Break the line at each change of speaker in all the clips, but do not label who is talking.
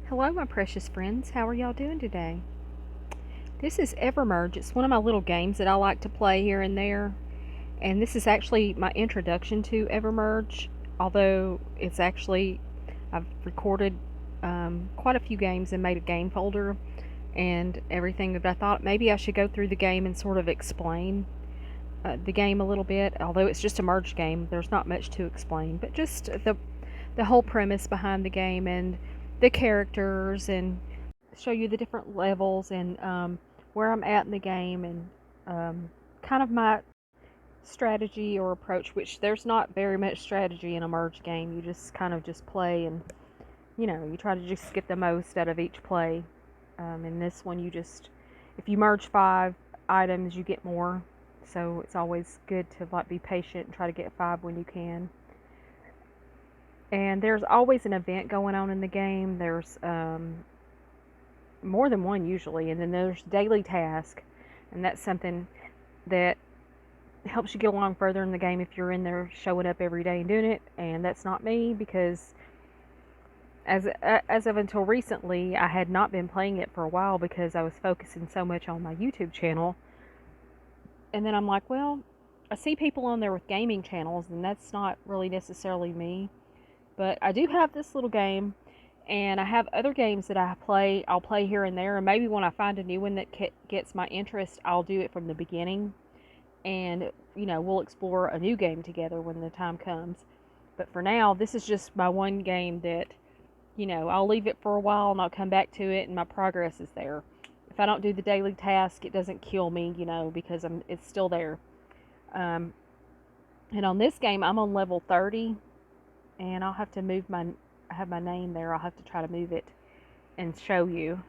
Hello, my precious friends. How are y'all doing today? This is Evermerge. It's one of my little games that I like to play here and there. And this is actually my introduction to Evermerge, although I've recorded quite a few games and made a game folder and everything. But I thought maybe I should go through the game and sort of explain the game a little bit. Although it's just a merge game, there's not much to explain, but just the whole premise behind the game and the characters and show you the different levels and where I'm at in the game and kind of my strategy or approach, which there's not very much strategy in a merge game. You just kind of just play and you try to just get the most out of each play. In this one, if you merge 5 items, you get more. So it's always good to be patient and try to get 5 when you can. And there's always an event going on in the game. There's more than one usually, and then there's daily task, and that's something that helps you get along further in the game if you're in there showing up every day and doing it. And that's not me, because as of until recently, I had not been playing it for a while because I was focusing so much on my YouTube channel. And then I'm like, well, I see people on there with gaming channels, and that's not really necessarily me. But I do have this little game, and I have other games that I'll play here and there, and maybe when I find a new one that gets my interest, I'll do it from the beginning, and we'll explore a new game together when the time comes. But for now, this is just my one game that I'll leave it for a while and I'll come back to it, and my progress is there. If I don't do the daily task, it doesn't kill me, because it's still there. And on this game, I'm on level 30, and I'll have to I have my name there. I'll have to try to move it and show you.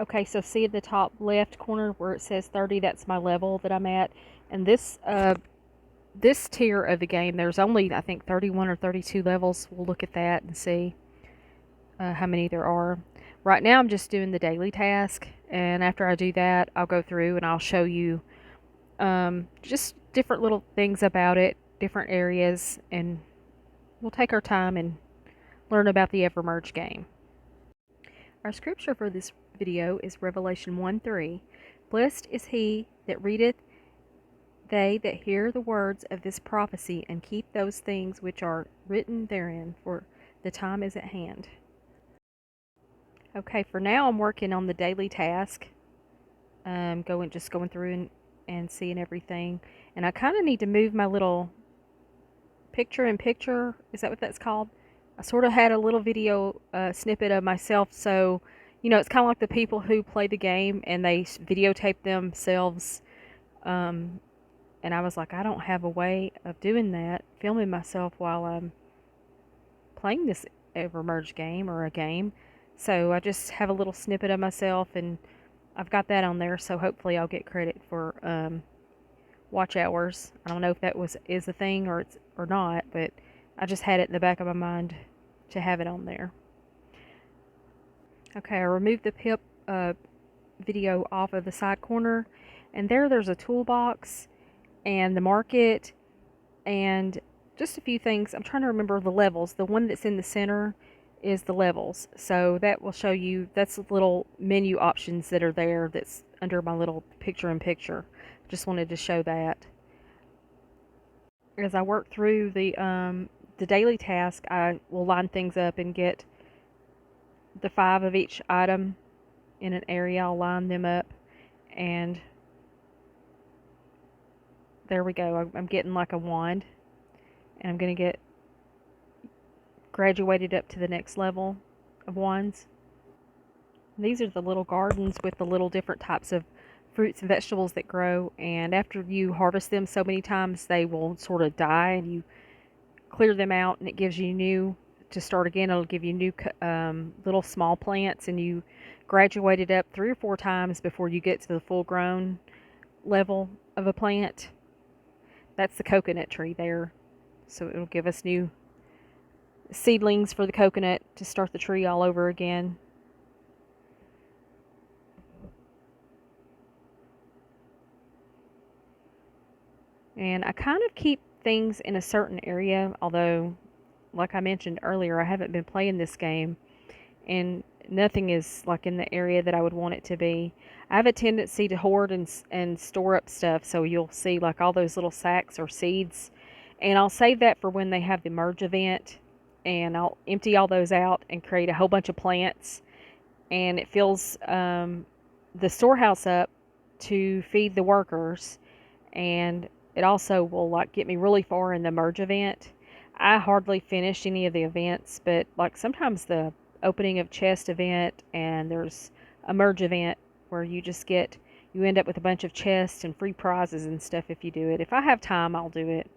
Okay, so see at the top left corner where it says 30, that's my level that I'm at. And this tier of the game, there's only, I think, 31 or 32 levels. We'll look at that and see how many there are. Right now I'm just doing the daily task, and after I do that, I'll go through and I'll show you just different little things about it, different areas, and we'll take our time and learn about the Evermerge game. Our scripture for this video is Revelation 1:3. Blessed is he that readeth, they that hear the words of this prophecy, and keep those things which are written therein, for the time is at hand. Okay, for now I'm working on the daily task. Just going through and seeing everything. And I kind of need to move my little picture-in-picture. Is that what that's called? I sort of had a little video snippet of myself, so it's kind of like the people who play the game and they videotape themselves. And I was like, I don't have a way of doing that, filming myself while I'm playing this Evermerge game or a game. So I just have a little snippet of myself, and I've got that on there. So hopefully I'll get credit for watch hours. I don't know if that is a thing or not, but I just had it in the back of my mind to have it on there. Okay, I removed the pip video off of the side corner, and there's a toolbox and the market and just a few things. I'm trying to remember the levels. The one that's in the center is the levels, so that will show you, that's the little menu options that are there, that's under my little picture-in-picture. Just wanted to show that. As I work through the daily task, I will line things up and get the 5 of each item in an area. I'll line them up, and there we go. I'm getting like a wand, and I'm going to get graduated up to the next level of wands. And these are the little gardens with the little different types of fruits and vegetables that grow, and after you harvest them so many times, they will sort of die, and you clear them out, and it gives you new, to start again, it'll give you new little small plants, and you graduate it up 3 or 4 times before you get to the full grown level of a plant. That's the coconut tree there, so it'll give us new seedlings for the coconut to start the tree all over again. And I kind of keep things in a certain area, although, like I mentioned earlier, I haven't been playing this game. And nothing is like in the area that I would want it to be. I have a tendency to hoard and store up stuff, so you'll see like all those little sacks or seeds, and I'll save that for when they have the merge event, and I'll empty all those out and create a whole bunch of plants, and it fills the storehouse up to feed the workers, and it also will like get me really far in the merge event. I hardly finished any of the events, but like sometimes the opening of chest event and there's a merge event where you end up with a bunch of chests and free prizes and stuff if you do it. If I have time, I'll do it.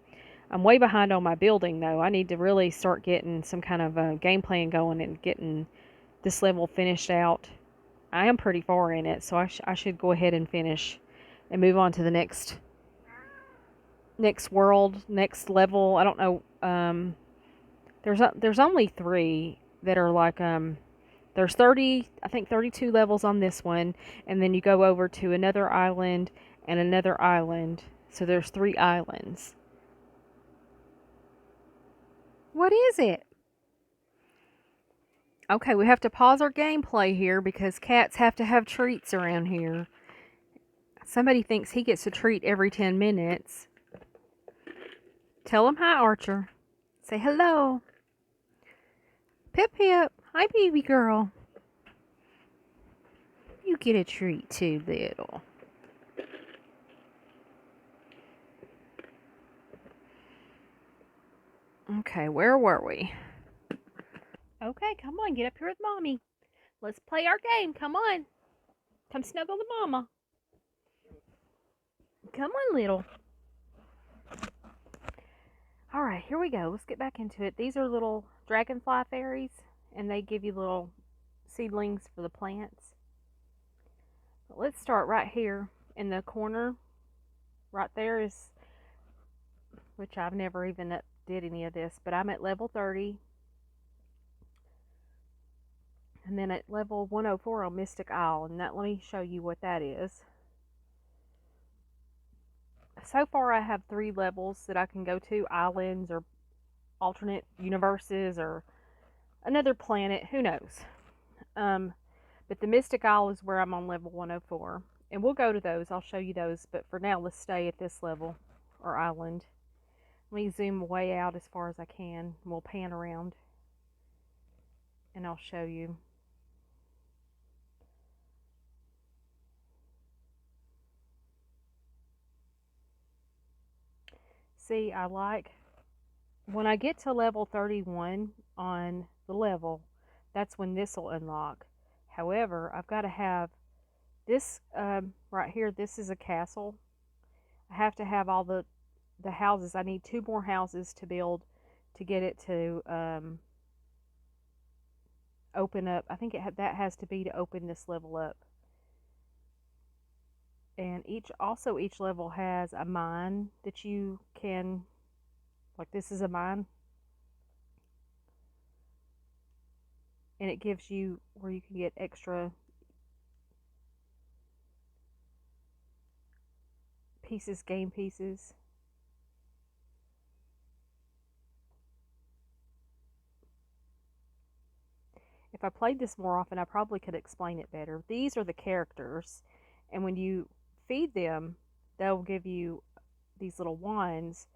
I'm way behind on my building though. I need to really start getting some kind of a game plan going and getting this level finished out. I am pretty far in it, so I should go ahead and finish and move on to the next world, next level. I don't know. There's only 3 that are like there's 30, I think 32 levels on this one, and then you go over to another island and another island. So there's 3 islands. What is it? Okay, we have to pause our gameplay here because cats have to have treats around here. Somebody thinks he gets a treat every 10 minutes. Tell him hi, Archer. Say hello. Pip Pip. Hi, baby girl. You get a treat too, little. Okay, where were we? Okay, come on, get up here with Mommy. Let's play our game. Come on. Come snuggle the Mama. Come on, little. Alright, here we go. Let's get back into it. These are little dragonfly fairies, and they give you little seedlings for the plants. But let's start right here in the corner. Right there is, which I've never even did any of this, but I'm at level 30. And then at level 104 on Mystic Isle, and let me show you what that is. So far I have 3 levels that I can go to, islands or alternate universes or another planet, who knows. But the Mystic Isle is where I'm on level 104. And we'll go to those, I'll show you those, but for now let's stay at this level, or island. Let me zoom way out as far as I can, and we'll pan around, and I'll show you. See, when I get to level 31 on the level, that's when this will unlock. However, I've got to have this right here. This is a castle. I have to have all the houses. I need 2 more houses to build to get it to open up. I think that has to be to open this level up. And each level has a mine that you can, like this is a mine, and it gives you where you can get extra pieces, game pieces. If I played this more often, I probably could explain it better. These are the characters, and when you feed them, they'll give you these little wands,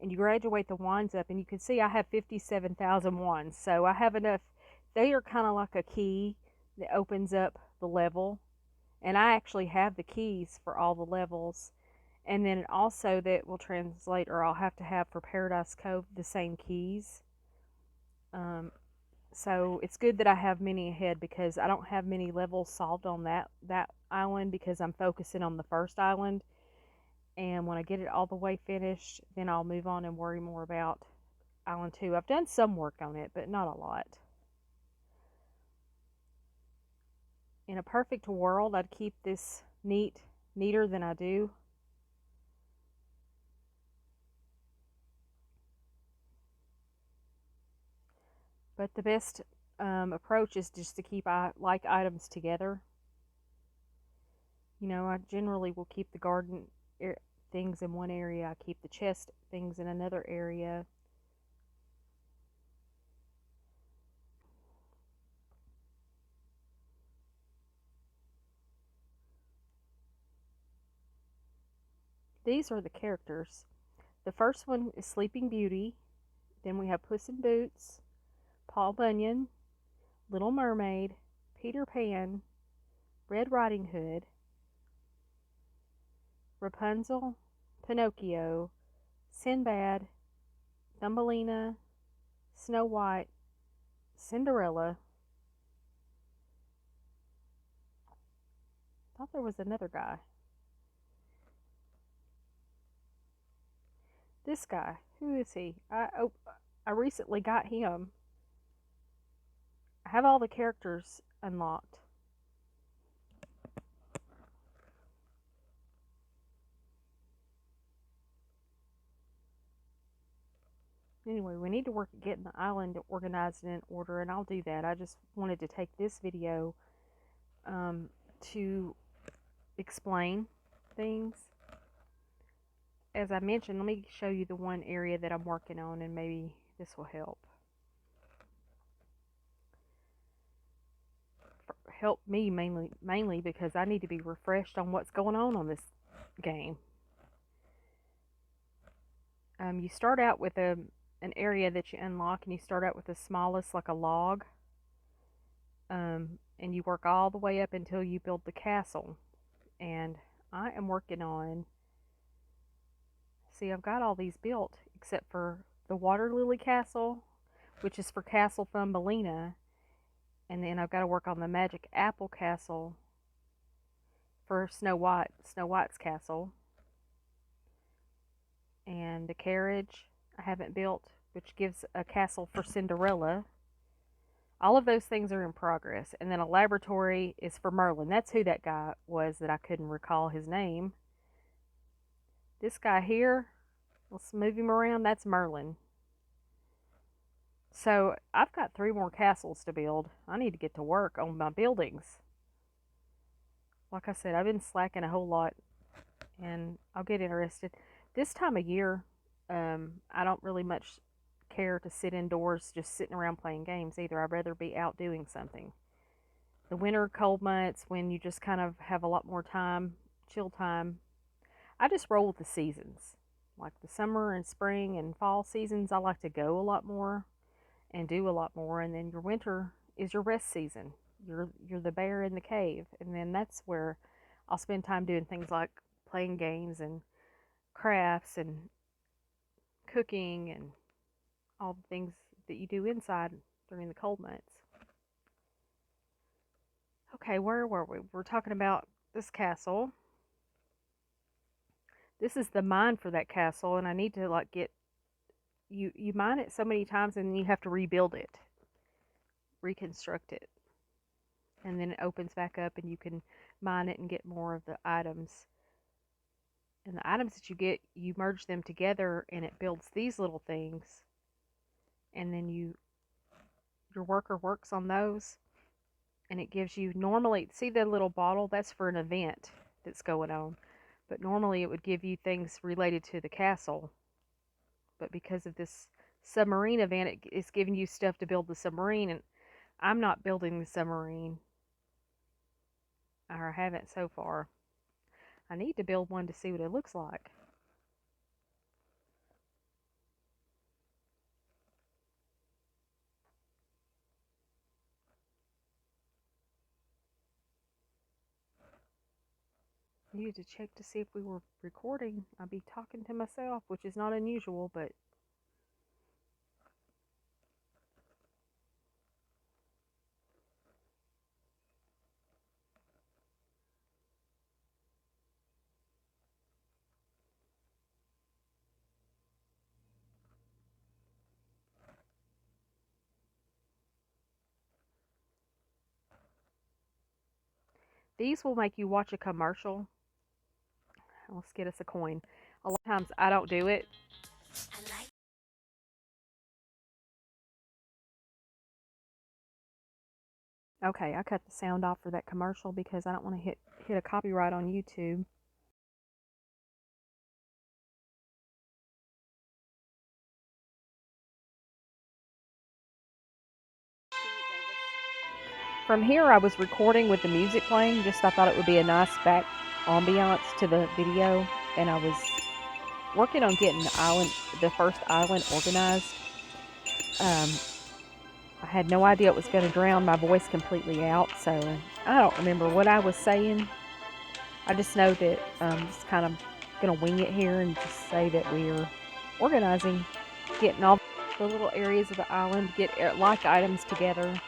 and you graduate the wands up, and you can see I have 57,000 wands, so I have enough. They are kind of like a key that opens up the level, and I actually have the keys for all the levels, and then also that will translate, or I'll have to have for Paradise Cove the same keys. So it's good that I have many ahead because I don't have many levels solved on that island because I'm focusing on the first island. And when I get it all the way finished, then I'll move on and worry more about Island 2. I've done some work on it, but not a lot. In a perfect world, I'd keep this neater than I do. But the best approach is just to keep like items together. You know, I generally will keep the garden things in one area. I keep the chest things in another area. These are the characters. The first one is Sleeping Beauty. Then we have Puss in Boots, Paul Bunyan, Little Mermaid, Peter Pan, Red Riding Hood, Rapunzel, Pinocchio, Sinbad, Thumbelina, Snow White, Cinderella. I thought there was another guy. This guy. Who is he? I recently got him. I have all the characters unlocked. Anyway, we need to work at getting the island organized and in order, and I'll do that. I just wanted to take this video to explain things. As I mentioned, let me show you the one area that I'm working on, and maybe this will help. Help me mainly because I need to be refreshed on what's going on this game. You start out with an area that you unlock, and you start out with the smallest, like a log, and you work all the way up until you build the castle. And I am working on, see, I've got all these built except for the Water Lily Castle, which is for Castle Thumbelina, and then I've got to work on the Magic Apple Castle for Snow White's castle, and the carriage I haven't built, which gives a castle for Cinderella. All of those things are in progress. And then a laboratory is for Merlin. That's who that guy was that I couldn't recall his name. This guy here, let's move him around, that's Merlin. So I've got 3 more castles to build. I need to get to work on my buildings. Like I said, I've been slacking a whole lot, and I'll get interested. This time of year, I don't really much care to sit indoors just sitting around playing games either. I'd rather be out doing something. The winter, cold months, when you just kind of have a lot more time, chill time, I just roll with the seasons. Like the summer and spring and fall seasons, I like to go a lot more and do a lot more. And then your winter is your rest season. You're the bear in the cave, and then that's where I'll spend time doing things like playing games and crafts and cooking and all the things that you do inside during the cold months. Okay, where were we? We're talking about this castle. This is the mine for that castle, and I need to like get you mine it so many times, and then you have to rebuild it, reconstruct it, and then it opens back up, and you can mine it and get more of the items. And the items that you get, you merge them together, and it builds these little things. And then your worker works on those, and it gives you, normally, see the little bottle? That's for an event that's going on. But normally it would give you things related to the castle. But because of this submarine event, it's giving you stuff to build the submarine, and I'm not building the submarine. Or I haven't so far. I need to build one to see what it looks like. Needed to check to see if we were recording. I'd be talking to myself, which is not unusual, but these will make you watch a commercial. Let's get us a coin. A lot of times I don't do it. Okay, I cut the sound off for that commercial because I don't want to hit a copyright on YouTube. From here, I was recording with the music playing. Just I thought it would be a nice back ambiance to the video. and I was working on getting the first island organized. Um, I had no idea it was going to drown my voice completely out, so I don't remember what I was saying. I just know that I'm just kind of going to wing it here and just say that we're organizing, getting all the little areas of the island, get like items together.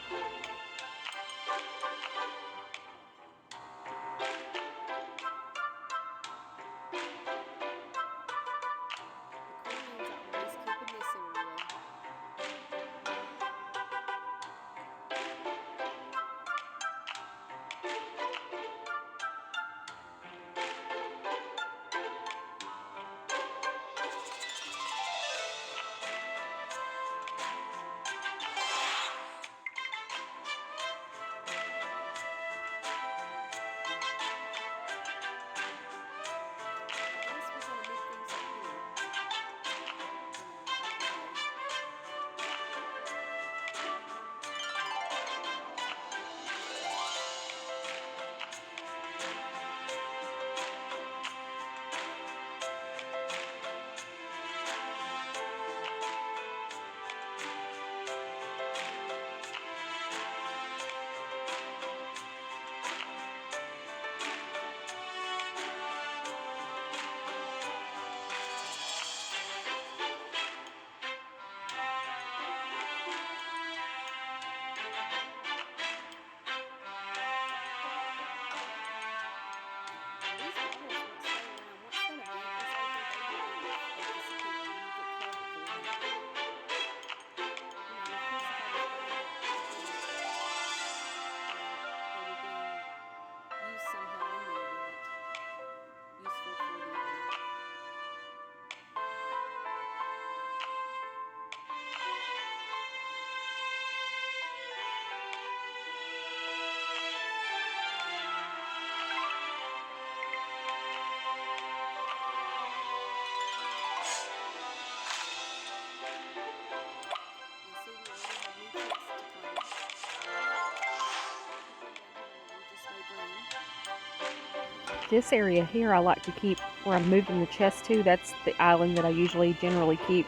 This area here I like to keep where I'm moving the chest to. That's the island that I usually generally keep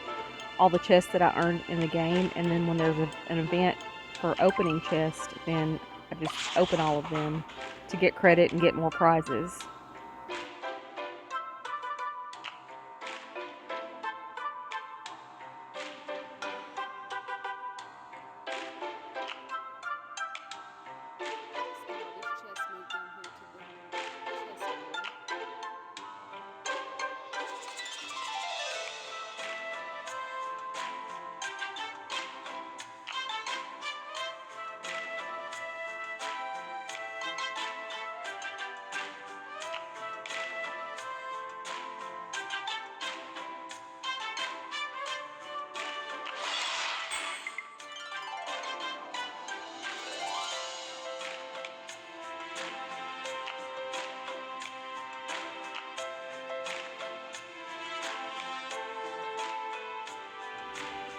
all the chests that I earn in the game, and then when there's an event for opening chests, then I just open all of them to get credit and get more prizes.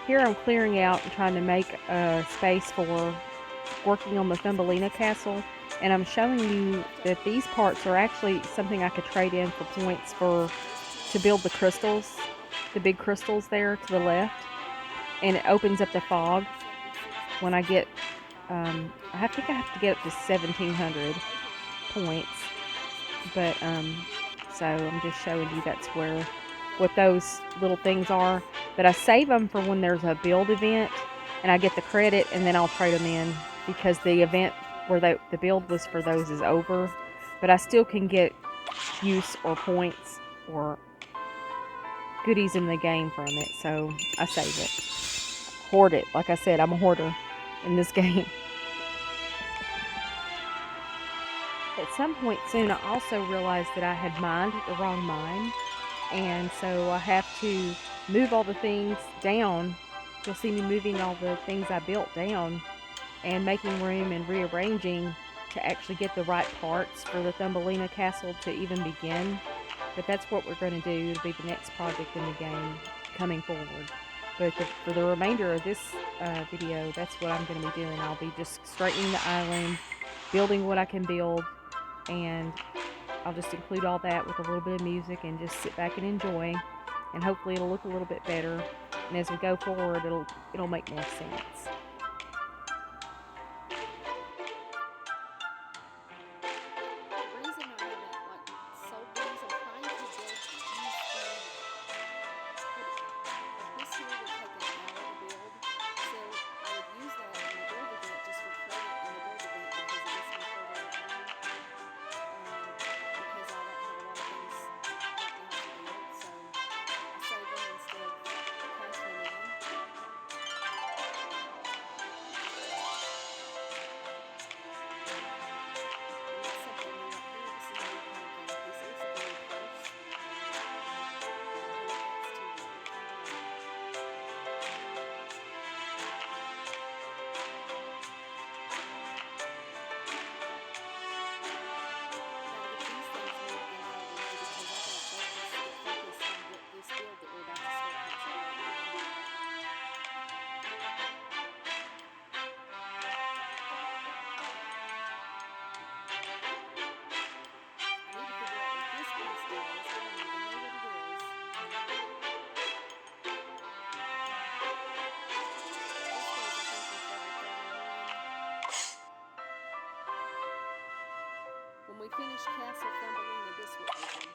Here I'm clearing out and trying to make a space for working on the Thumbelina castle, and I'm showing you that these parts are actually something I could trade in for points to build the crystals, the big crystals there to the left, and it opens up the fog when I get, I think I have to get up to 1700 points, but so I'm just showing you that's what those little things are. But I save them for when there's a build event and I get the credit, and then I'll trade them in because the event where the build was for those is over. But I still can get use or points or goodies in the game from it, so I save it. Hoard it. Like I said, I'm a hoarder in this game. At some point soon, I also realized that I had mined the wrong mine, and so I have to move all the things down. You'll see me moving all the things I built down and making room and rearranging to actually get the right parts for the Thumbelina castle to even begin. But that's what we're going to do. It'll be the next project in the game coming forward. But for the remainder of this video, that's what I'm going to be doing. I'll be just straightening the island, building what I can build, and I'll just include all that with a little bit of music and just sit back and enjoy. And hopefully it'll look a little bit better. And as we go forward, it'll make more sense.
When we finish Castle Thumbelina, this will open.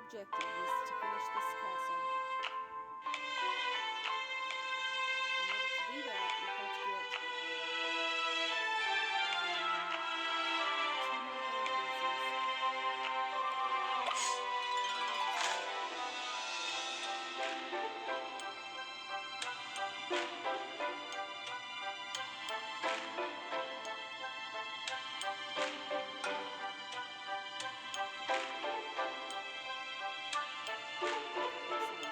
objective is to finish this castle. In order to do that, we've got to get 2 more game pieces.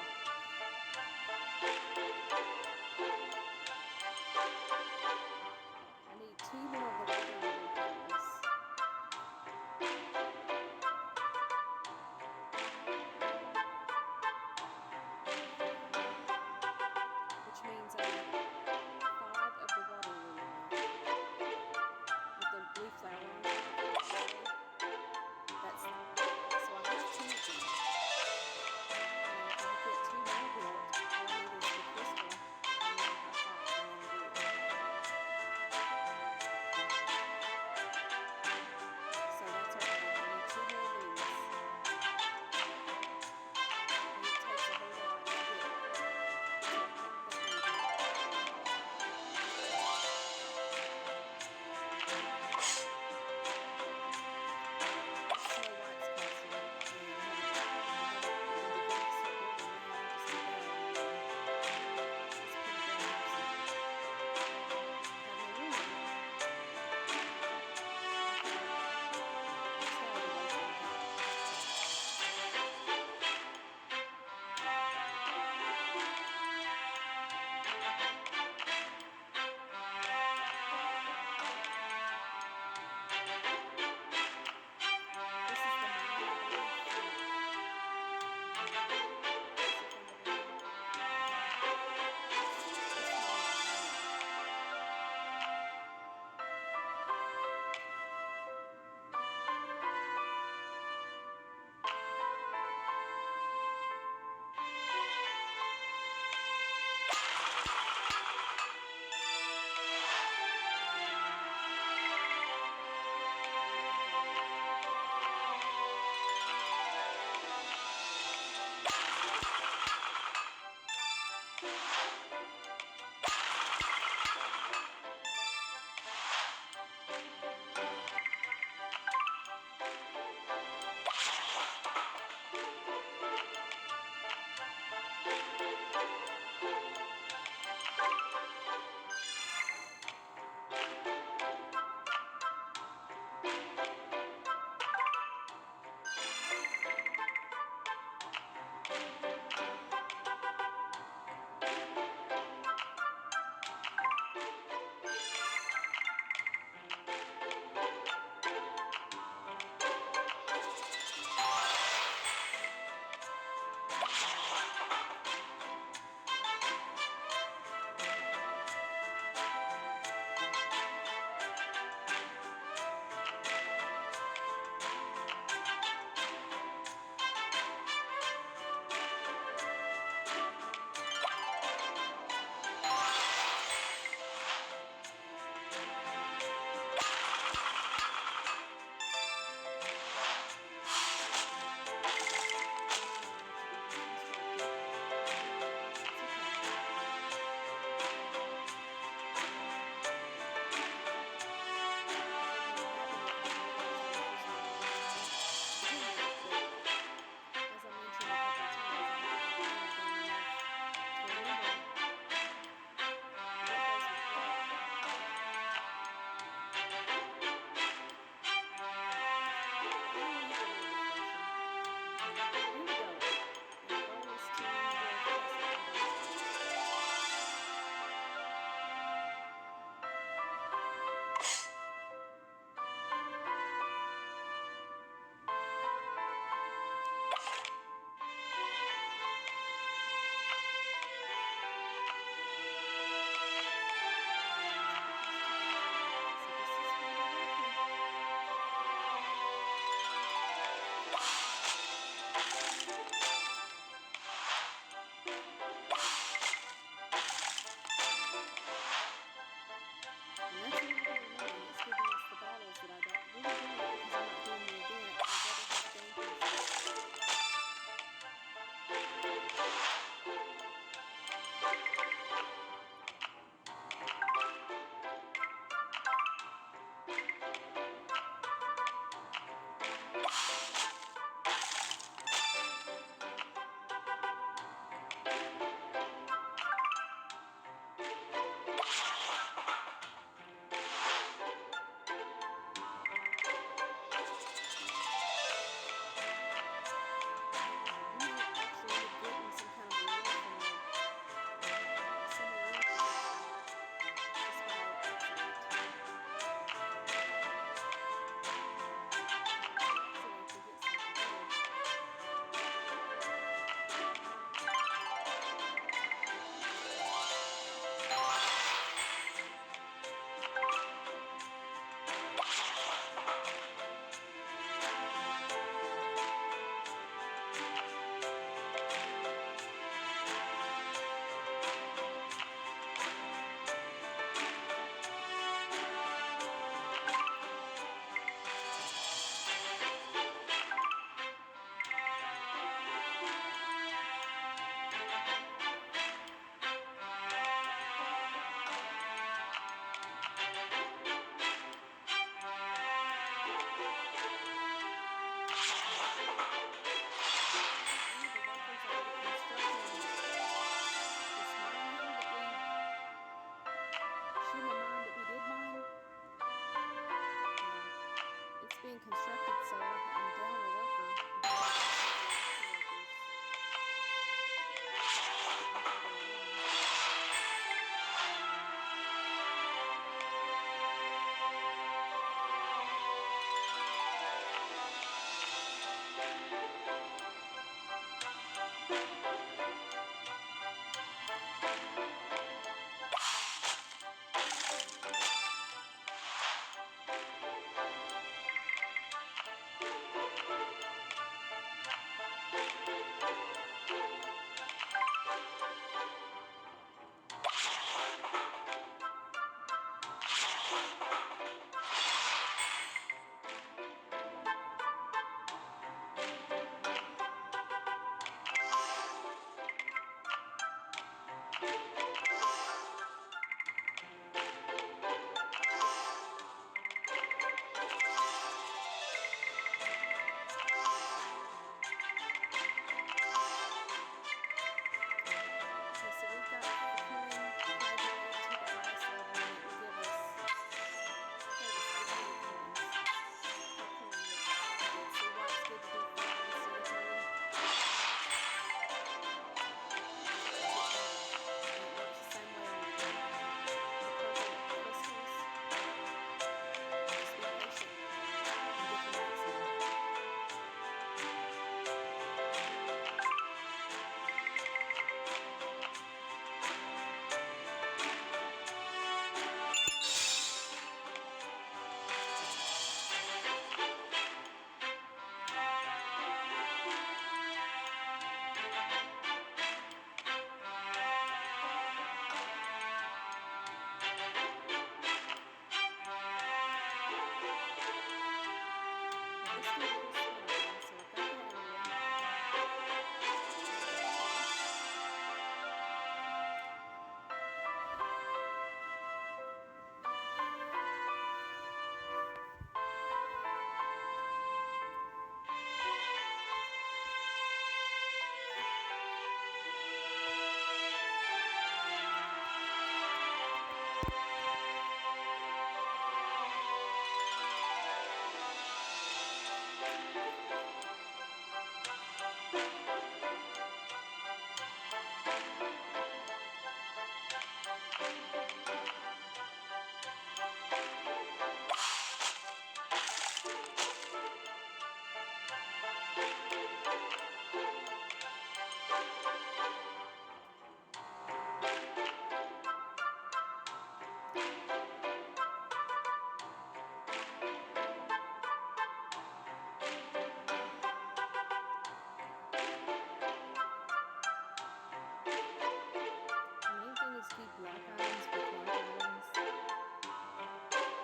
Main thing is keep like items with like items,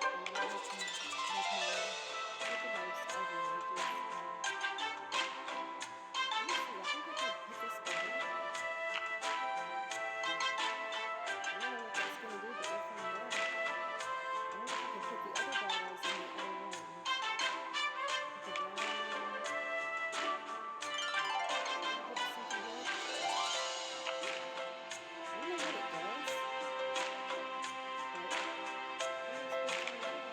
and that'll help you make more, make the most of your merges. Let me see. I think I could put this better. I don't know what that's gonna do, but we'll find out. I wonder if I can put the other barrels in the other rooms. Put the dry in there. Is that gonna give us something good? I don't know what it does, but I guess we'll find out.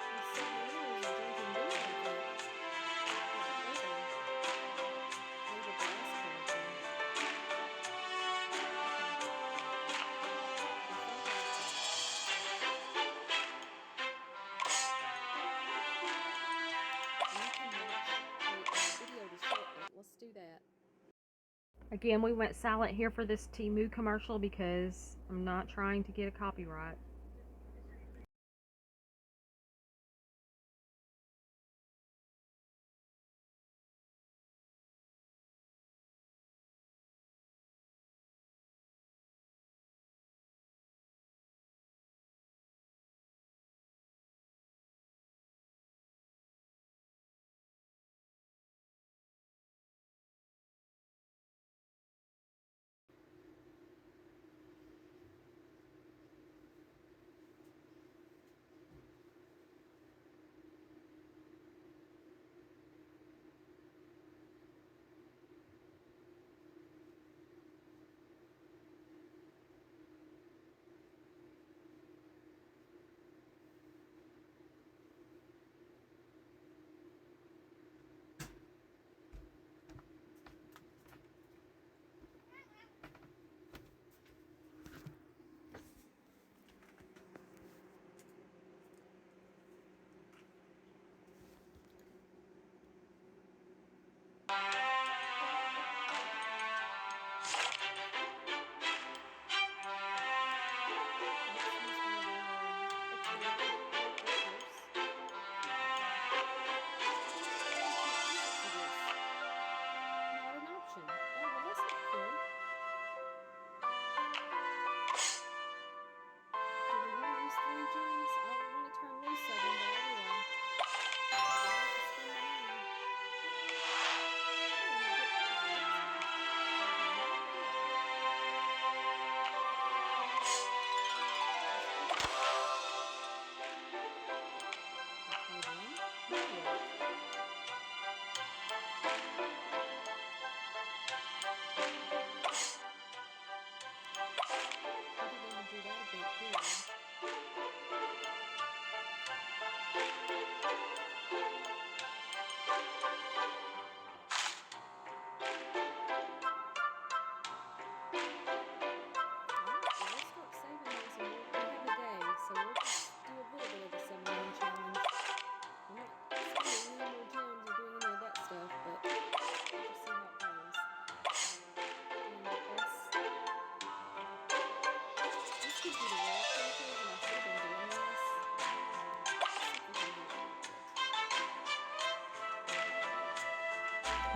These submariners are drinking beer, I think. Oh, there they made a glass card thing. I think you can watch a video to shortly. Let's do that.
Again, we went silent here for this Temu commercial because I'm not trying to get a copyright.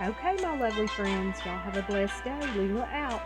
Okay, my lovely friends, y'all have a blessed day. Lela out.